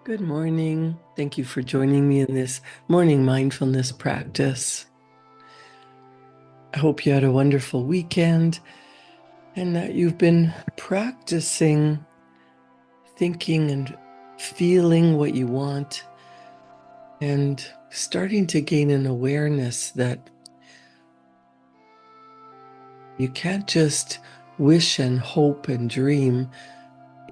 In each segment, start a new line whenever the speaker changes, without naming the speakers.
Good morning. Thank you for joining me in this morning mindfulness practice. I hope you had a wonderful weekend and that you've been practicing thinking and feeling what you want and starting to gain an awareness that you can't just wish and hope and dream.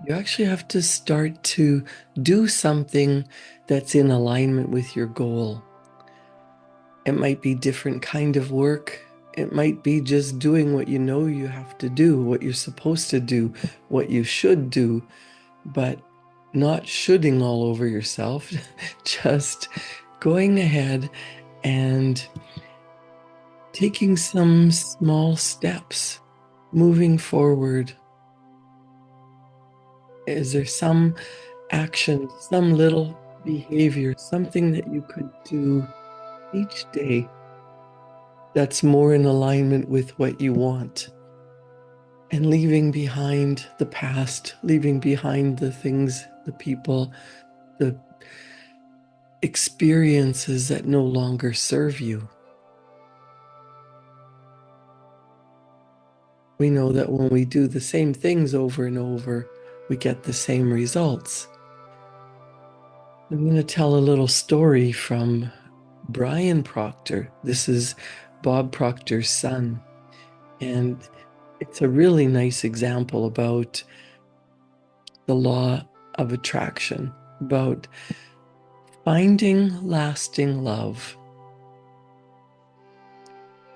You actually have to start to do something that's in alignment with your goal. It might be different kind of work. It might be just doing what you know you have to do, what you're supposed to do, what you should do, but not shoulding all over yourself, just going ahead and taking some small steps, moving forward. Is there some action, some little behavior, something that you could do each day that's more in alignment with what you want? And leaving behind the past, leaving behind the things, the people, the experiences that no longer serve you. We know that when we do the same things over and over, we get the same results. I'm going to tell a little story from Brian Proctor. This is Bob Proctor's son. And it's a really nice example about the law of attraction, about finding lasting love.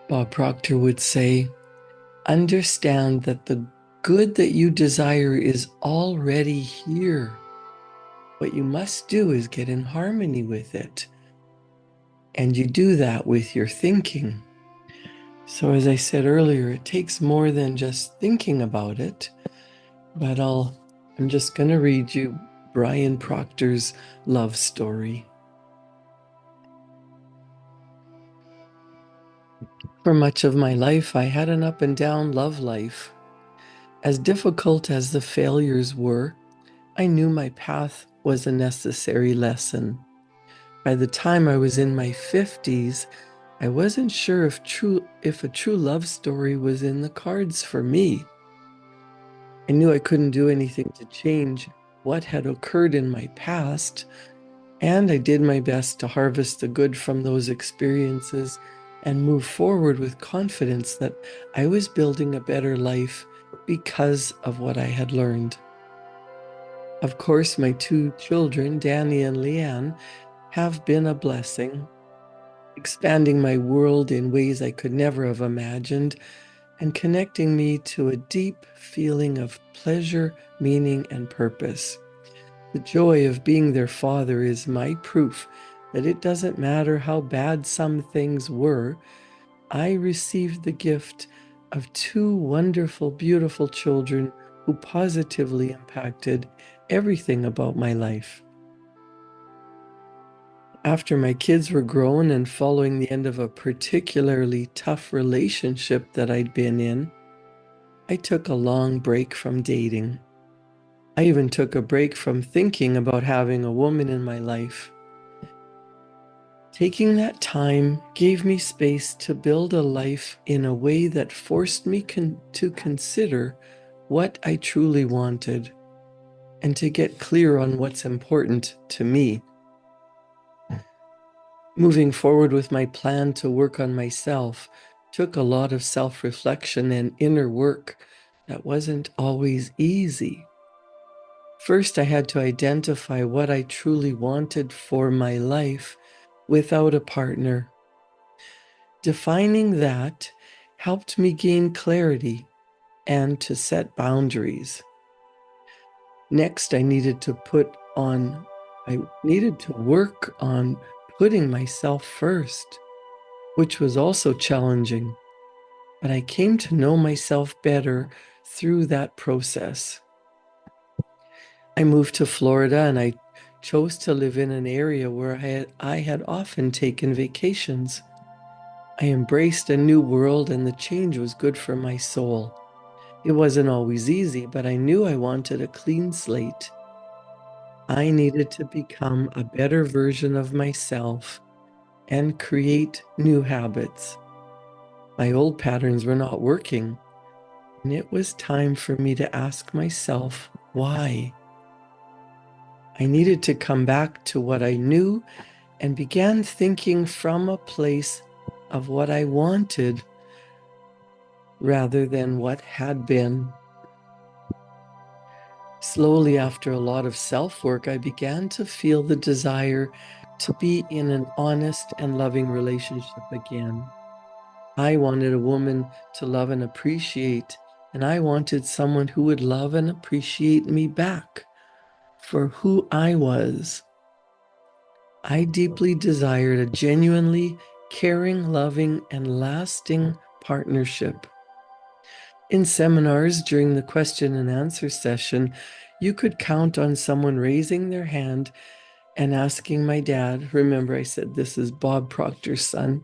Bob Proctor would say, understand that the good that you desire is already here. What you must do is get in harmony with it. And you do that with your thinking. So as I said earlier, it takes more than just thinking about it, but I'm just going to read you Brian Proctor's love story. For much of my life, I had an up and down love life. As difficult as the failures were, I knew my path was a necessary lesson. By the time I was in my 50s, I wasn't sure if a true love story was in the cards for me. I knew I couldn't do anything to change what had occurred in my past, and I did my best to harvest the good from those experiences and move forward with confidence that I was building a better life because of what I had learned. Of course, my two children, Danny and Leanne, have been a blessing, expanding my world in ways I could never have imagined and connecting me to a deep feeling of pleasure, meaning, and purpose. The joy of being their father is my proof that it doesn't matter how bad some things were, I received the gift of two wonderful, beautiful children who positively impacted everything about my life. After my kids were grown and following the end of a particularly tough relationship that I'd been in, I took a long break from dating. I even took a break from thinking about having a woman in my life. Taking that time gave me space to build a life in a way that forced me to consider what I truly wanted and to get clear on what's important to me. Moving forward with my plan to work on myself took a lot of self-reflection and inner work that wasn't always easy. First, I had to identify what I truly wanted for my life without a partner. Defining that helped me gain clarity and to set boundaries. Next, I needed to work on putting myself first, which was also challenging. But I came to know myself better through that process. I moved to Florida and I chose to live in an area where I had often taken vacations. I embraced a new world and the change was good for my soul. It wasn't always easy, but I knew I wanted a clean slate. I needed to become a better version of myself and create new habits. My old patterns were not working, and it was time for me to ask myself why. I needed to come back to what I knew and began thinking from a place of what I wanted rather than what had been. Slowly, after a lot of self-work, I began to feel the desire to be in an honest and loving relationship again. I wanted a woman to love and appreciate, and I wanted someone who would love and appreciate me back for who I was. I deeply desired a genuinely caring, loving, and lasting partnership. In seminars during the question and answer session, you could count on someone raising their hand and asking my dad. Remember, I said this is Bob Proctor's son.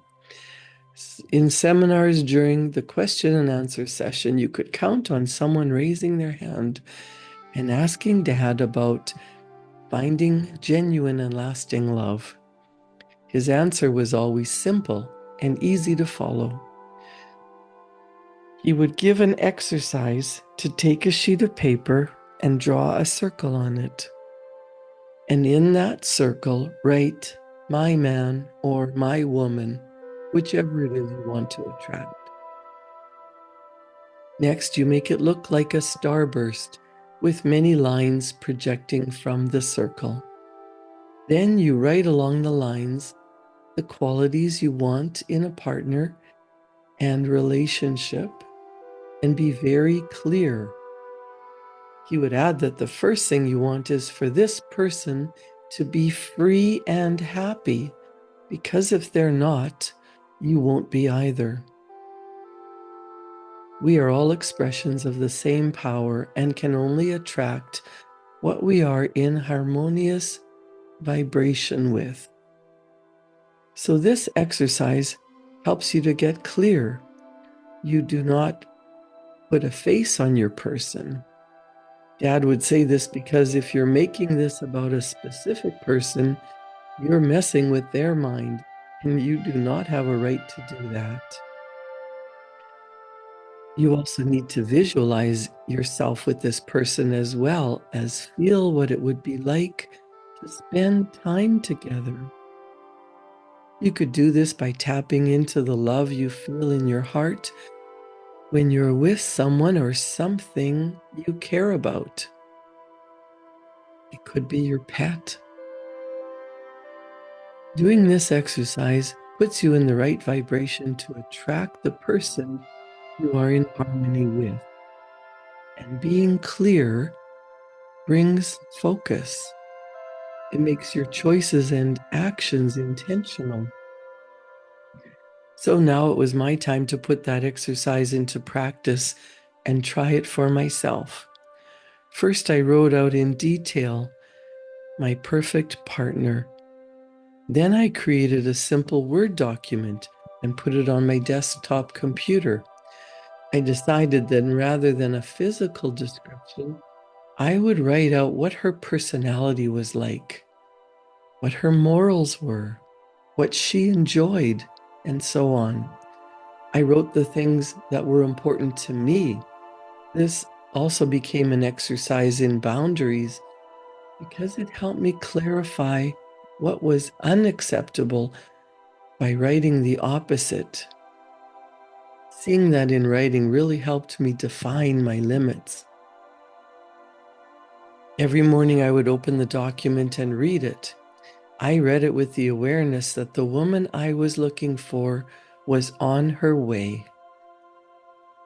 In seminars during the question and answer session, you could count on someone raising their hand and asking Dad about finding genuine and lasting love. His answer was always simple and easy to follow. He would give an exercise to take a sheet of paper and draw a circle on it. And in that circle, write my man or my woman, whichever it is you want to attract. Next, you make it look like a starburst with many lines projecting from the circle. Then you write along the lines the qualities you want in a partner and relationship and be very clear. He would add that the first thing you want is for this person to be free and happy, because if they're not, you won't be either. We are all expressions of the same power and can only attract what we are in harmonious vibration with. So this exercise helps you to get clear. You do not put a face on your person. Dad would say this because if you're making this about a specific person, you're messing with their mind, and you do not have a right to do that. You also need to visualize yourself with this person as well as feel what it would be like to spend time together. You could do this by tapping into the love you feel in your heart when you're with someone or something you care about. It could be your pet. Doing this exercise puts you in the right vibration to attract the person you are in harmony with. And being clear brings focus. It makes your choices and actions intentional. So now it was my time to put that exercise into practice and try it for myself. First, I wrote out in detail my perfect partner. Then I created a simple Word document and put it on my desktop computer. I decided then rather than a physical description, I would write out what her personality was like, what her morals were, what she enjoyed, and so on. I wrote the things that were important to me. This also became an exercise in boundaries because it helped me clarify what was unacceptable by writing the opposite. Seeing that in writing really helped me define my limits. Every morning I would open the document and read it. I read it with the awareness that the woman I was looking for was on her way.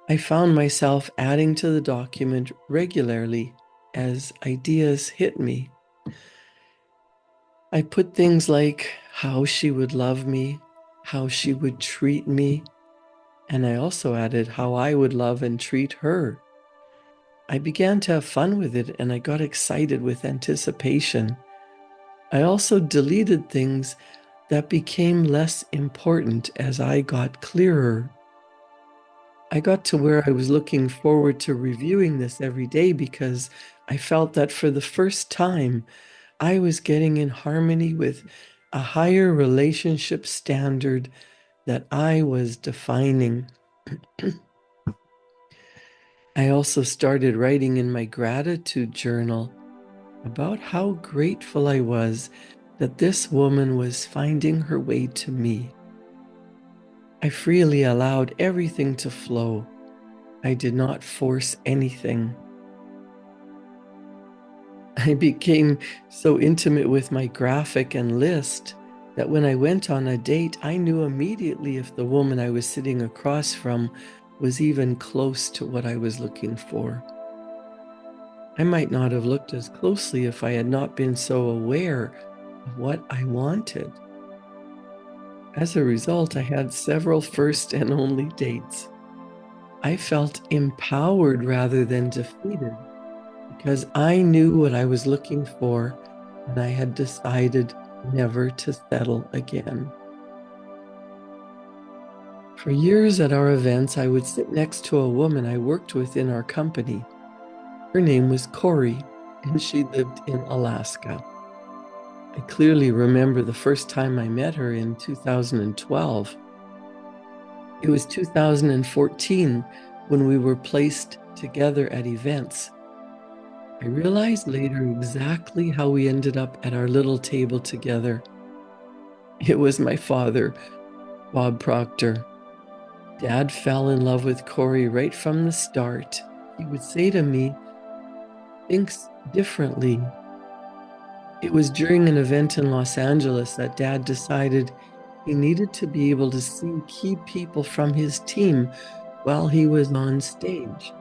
I found myself adding to the document regularly as ideas hit me. I put things like how she would love me, how she would treat me, and I also added how I would love and treat her. I began to have fun with it and I got excited with anticipation. I also deleted things that became less important as I got clearer. I got to where I was looking forward to reviewing this every day because I felt that for the first time, I was getting in harmony with a higher relationship standard that I was defining. I also started writing in my gratitude journal about how grateful I was that this woman was finding her way to me. I freely allowed everything to flow. I did not force anything. I became so intimate with my graphic and list that when I went on a date, I knew immediately if the woman I was sitting across from was even close to what I was looking for. I might not have looked as closely if I had not been so aware of what I wanted. As a result, I had several first and only dates. I felt empowered rather than defeated because I knew what I was looking for and I had decided never to settle again. For years at our events, I would sit next to a woman I worked with in our company. Her name was Corey, and she lived in Alaska. I clearly remember the first time I met her in 2012. It was 2014 when we were placed together at events. I realized later exactly how we ended up at our little table together. It was my father, Bob Proctor. Dad fell in love with Corey right from the start. He would say to me, "Thinks differently." It was during an event in Los Angeles that Dad decided he needed to be able to see key people from his team while he was on stage,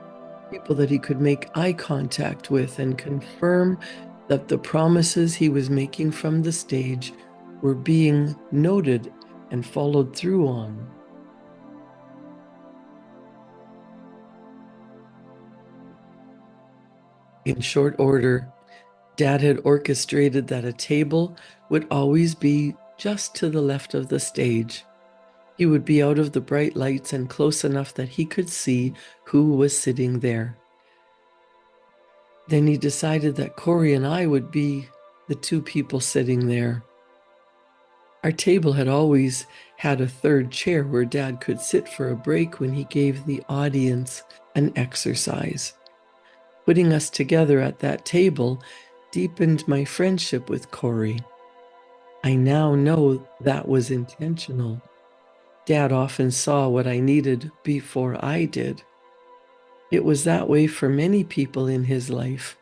people that he could make eye contact with and confirm that the promises he was making from the stage were being noted and followed through on. In short order, Dad had orchestrated that a table would always be just to the left of the stage. He would be out of the bright lights and close enough that he could see who was sitting there. Then he decided that Corey and I would be the two people sitting there. Our table had always had a third chair where Dad could sit for a break when he gave the audience an exercise. Putting us together at that table deepened my friendship with Corey. I now know that was intentional. Dad often saw what I needed before I did. It was that way for many people in his life.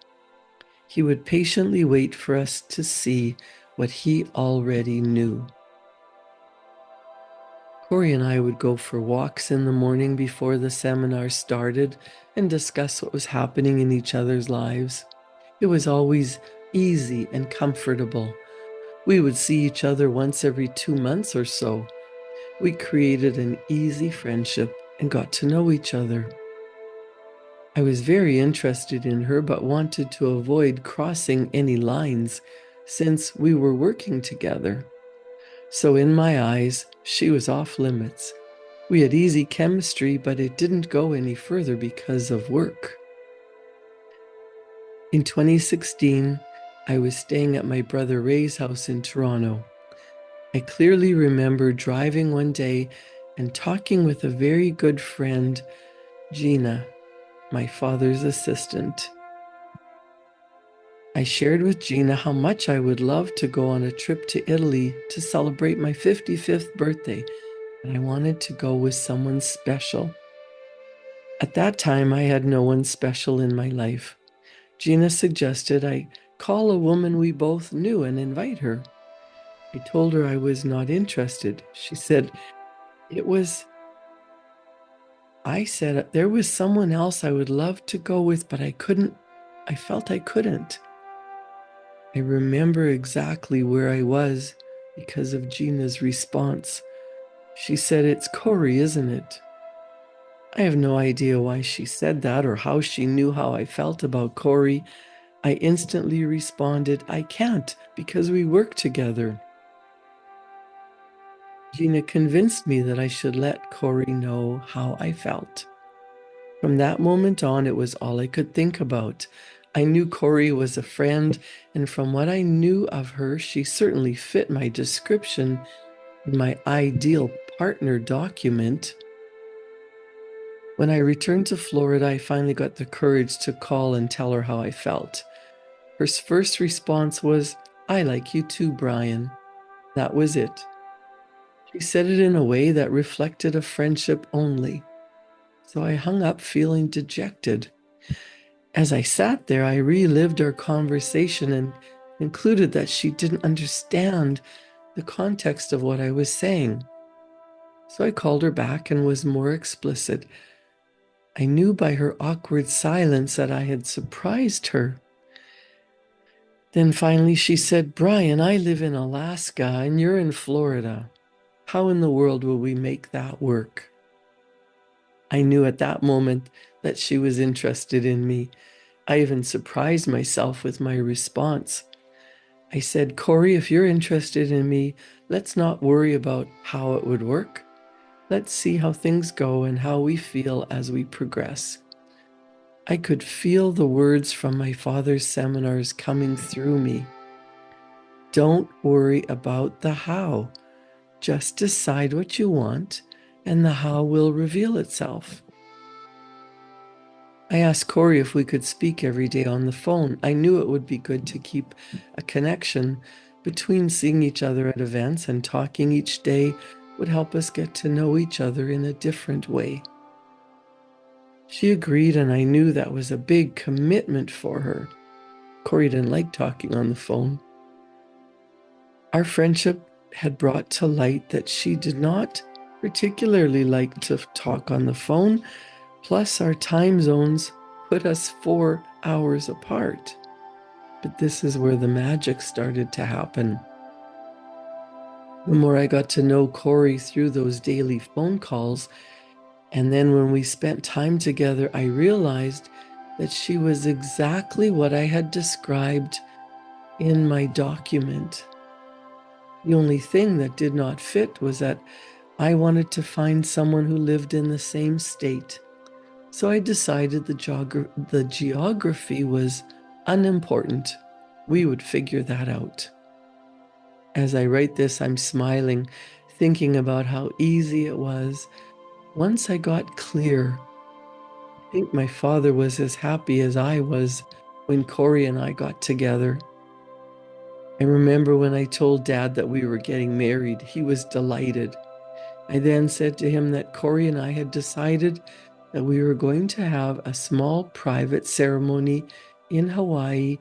He would patiently wait for us to see what he already knew. Corey and I would go for walks in the morning before the seminar started and discuss what was happening in each other's lives. It was always easy and comfortable. We would see each other once every 2 months or so. We created an easy friendship and got to know each other. I was very interested in her, but wanted to avoid crossing any lines since we were working together. So in my eyes, she was off limits. We had easy chemistry, but it didn't go any further because of work. In 2016, I was staying at my brother Ray's house in Toronto. I clearly remember driving one day and talking with a very good friend, Gina, my father's assistant. I shared with Gina how much I would love to go on a trip to Italy to celebrate my 55th birthday, and I wanted to go with someone special. At that time, I had no one special in my life. Gina suggested I call a woman we both knew and invite her. I told her I was not interested. She said, I said there was someone else I would love to go with, but I felt I couldn't. I remember exactly where I was because of Gina's response. She said, "It's Corey, isn't it?" I have no idea why she said that or how she knew how I felt about Corey. I instantly responded, "I can't because we work together." Gina convinced me that I should let Corey know how I felt. From that moment on, it was all I could think about. I knew Corey was a friend, and from what I knew of her, she certainly fit my description in my ideal partner document. When I returned to Florida, I finally got the courage to call and tell her how I felt. Her first response was, "I like you too, Brian." That was it. She said it in a way that reflected a friendship only. So I hung up feeling dejected. As I sat there, I relived our conversation and concluded that she didn't understand the context of what I was saying. So I called her back and was more explicit. I knew by her awkward silence that I had surprised her. Then finally she said, "Brian, I live in Alaska and you're in Florida. How in the world will we make that work?" I knew at that moment that she was interested in me. I even surprised myself with my response. I said, "Corey, if you're interested in me, let's not worry about how it would work. Let's see how things go and how we feel as we progress." I could feel the words from my father's seminars coming through me. Don't worry about the how. Just decide what you want, and the how will reveal itself. I asked Corey if we could speak every day on the phone. I knew it would be good to keep a connection between seeing each other at events and talking each day would help us get to know each other in a different way. She agreed, and I knew that was a big commitment for her. Corey didn't like talking on the phone. Our friendship had brought to light that she did not particularly like to talk on the phone, plus our time zones put us 4 hours apart. But this is where the magic started to happen. The more I got to know Corey through those daily phone calls, and then when we spent time together, I realized that she was exactly what I had described in my document. The only thing that did not fit was that I wanted to find someone who lived in the same state. So I decided the geography was unimportant. We would figure that out. As I write this, I'm smiling, thinking about how easy it was. Once I got clear, I think my father was as happy as I was when Corey and I got together. I remember when I told Dad that we were getting married, he was delighted. I then said to him that Corey and I had decided that we were going to have a small private ceremony in Hawaii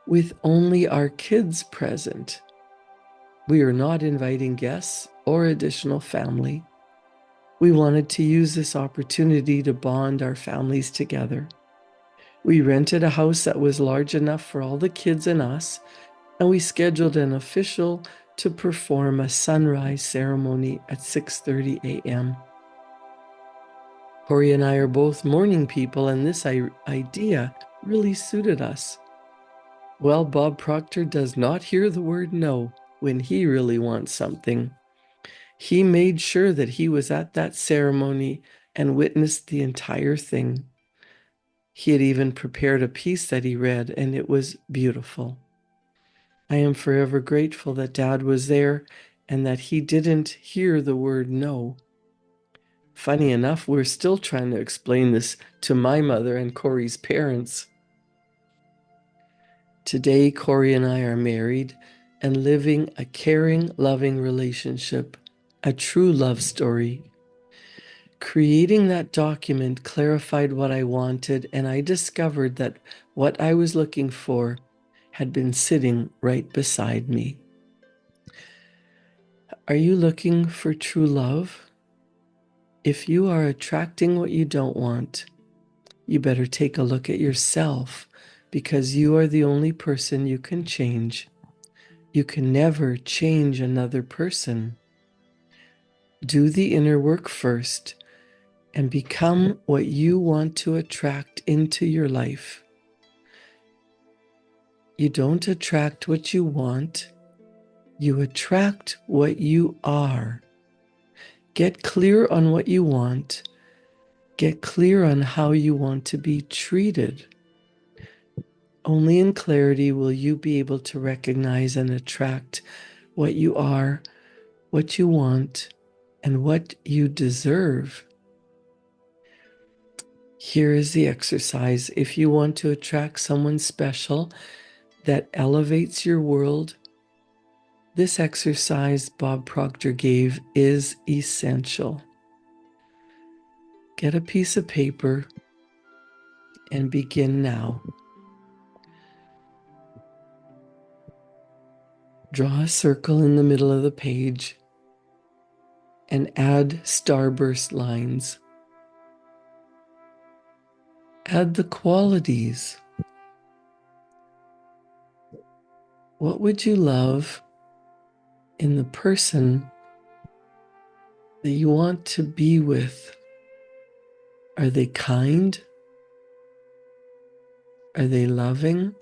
with only our kids present. We are not inviting guests or additional family. We wanted to use this opportunity to bond our families together. We rented a house that was large enough for all the kids and us, and we scheduled an official to perform a sunrise ceremony at 6:30 a.m. Corey and I are both morning people, and this idea really suited us. Well, Bob Proctor does not hear the word no when he really wants something. He made sure that he was at that ceremony and witnessed the entire thing. He had even prepared a piece that he read, and it was beautiful. I am forever grateful that Dad was there and that he didn't hear the word no. Funny enough, we're still trying to explain this to my mother and Corey's parents. Today, Corey and I are married and living a caring, loving relationship, a true love story. Creating that document clarified what I wanted, and I discovered that what I was looking for had been sitting right beside me. Are you looking for true love? If you are attracting what you don't want, you better take a look at yourself, because you are the only person you can change. You can never change another person. Do the inner work first and become what you want to attract into your life. You don't attract what you want, you attract what you are. Get clear on what you want. Get clear on how you want to be treated. Only in clarity will you be able to recognize and attract what you are, what you want, and what you deserve. Here is the exercise. If you want to attract someone special that elevates your world, this exercise Bob Proctor gave is essential. Get a piece of paper and begin now. Draw a circle in the middle of the page and add starburst lines. Add the qualities. What would you love in the person that you want to be with? Are they kind? Are they loving?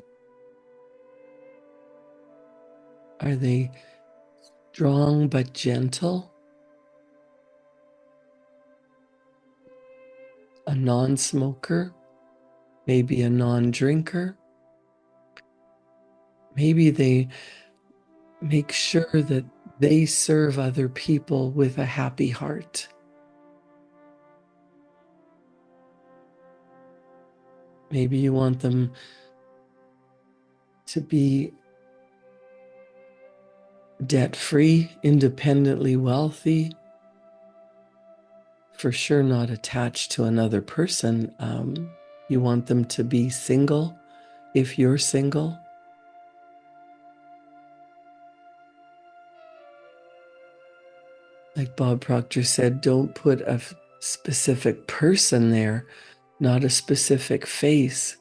Are they strong but gentle? A non-smoker? Maybe a non-drinker? Maybe they make sure that they serve other people with a happy heart. Maybe you want them to be debt-free, independently wealthy, for sure not attached to another person. You want them to be single if you're single. Like Bob Proctor said, don't put a specific person there, not a specific face,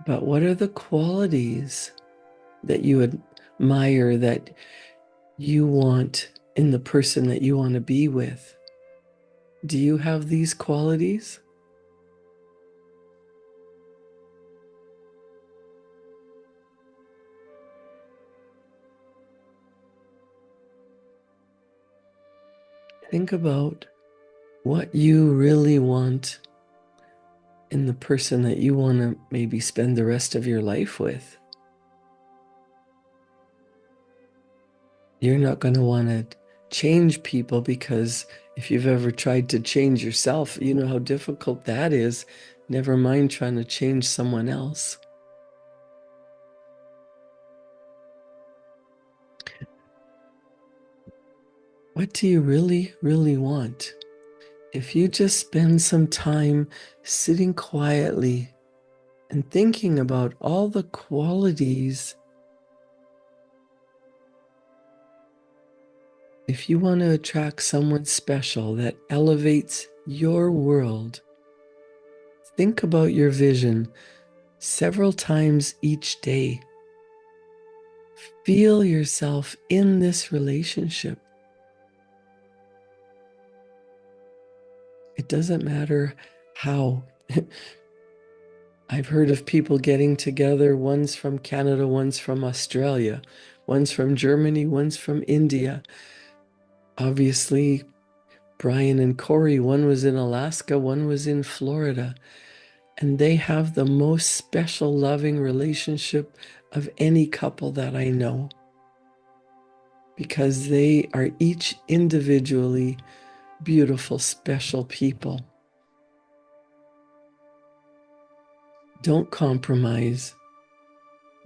but what are the qualities that you admire, that you want in the person that you want to be with? Do you have these qualities? Think about what you really want in the person that you want to maybe spend the rest of your life with. You're not going to want to change people, because if you've ever tried to change yourself, you know how difficult that is. Never mind trying to change someone else. What do you really, really want? If you just spend some time sitting quietly and thinking about all the qualities, if you want to attract someone special that elevates your world, think about your vision several times each day. Feel yourself in this relationship. It doesn't matter how. I've heard of people getting together, one's from Canada, one's from Australia, one's from Germany, one's from India. Obviously, Brian and Corey, one was in Alaska, one was in Florida, and they have the most special, loving relationship of any couple that I know, because they are each individually beautiful, special people. Don't compromise.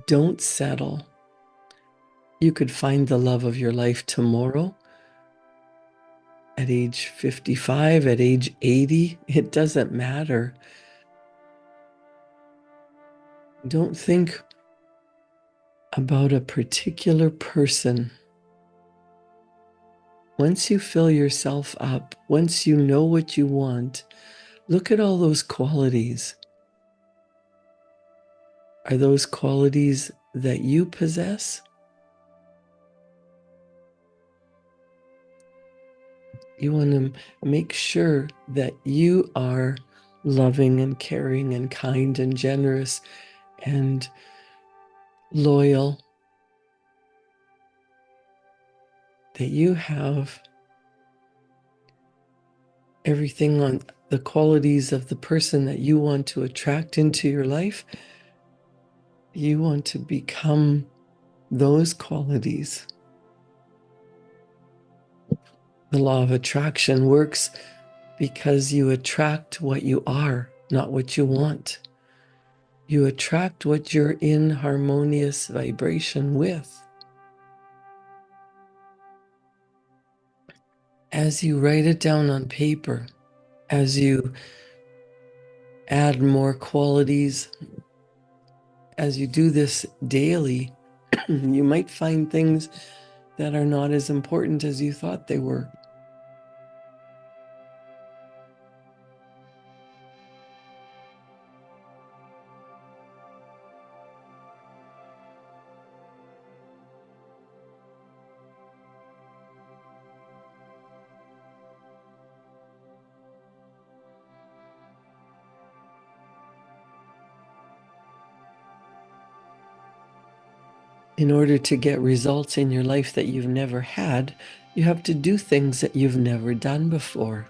Don't settle. You could find the love of your life tomorrow, at age 55, at age 80. It doesn't matter. Don't think about a particular person. Once you fill yourself up, once you know what you want, look at all those qualities. Are those qualities that you possess? You want to make sure that you are loving and caring and kind and generous and loyal, that you have everything on the qualities of the person that you want to attract into your life. You want to become those qualities. The law of attraction works because you attract what you are, not what you want. You attract what you're in harmonious vibration with. As you write it down on paper, as you add more qualities, as you do this daily, you might find things that are not as important as you thought they were. In order to get results in your life that you've never had, you have to do things that you've never done before.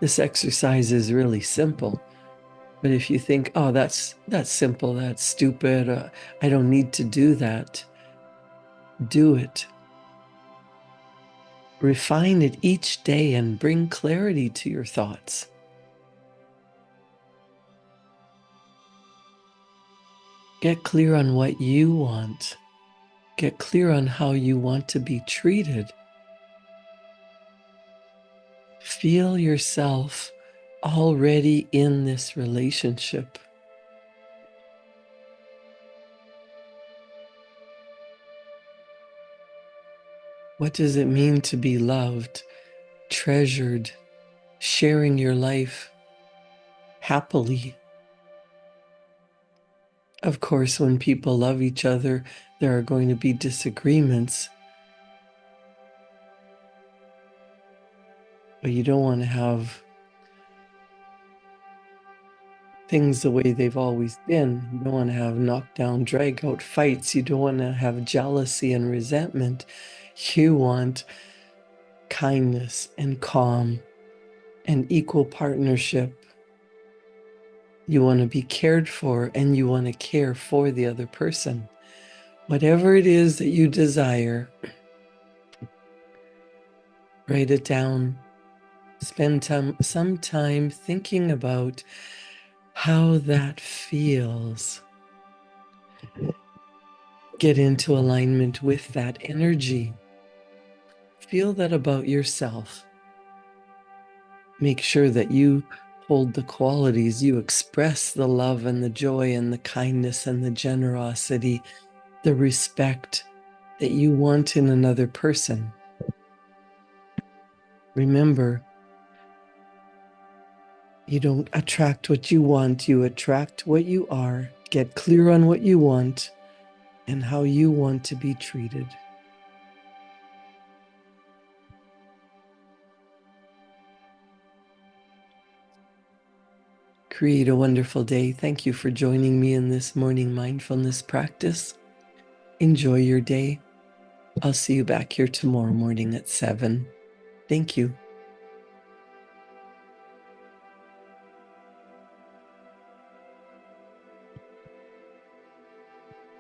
This exercise is really simple. But if you think, oh, that's simple, that's stupid, I don't need to do that, do it. Refine it each day and bring clarity to your thoughts. Get clear on what you want. Get clear on how you want to be treated. Feel yourself already in this relationship. What does it mean to be loved, treasured, sharing your life happily? Of course, when people love each other, there are going to be disagreements. But you don't want to have things the way they've always been. You don't want to have knockdown, drag out fights. You don't want to have jealousy and resentment. You want kindness and calm and equal partnership. You want to be cared for and you want to care for the other person. Whatever it is that you desire, write it down. Spend some time thinking about how that feels. Get into alignment with that energy. Feel that about yourself. Make sure that you hold the qualities, you express the love and the joy and the kindness and the generosity, the respect that you want in another person. Remember, you don't attract what you want, you attract what you are. Get clear on what you want and how you want to be treated. Create a wonderful day. Thank you for joining me in this morning mindfulness practice. Enjoy your day. I'll see you back here tomorrow morning at 7. Thank you.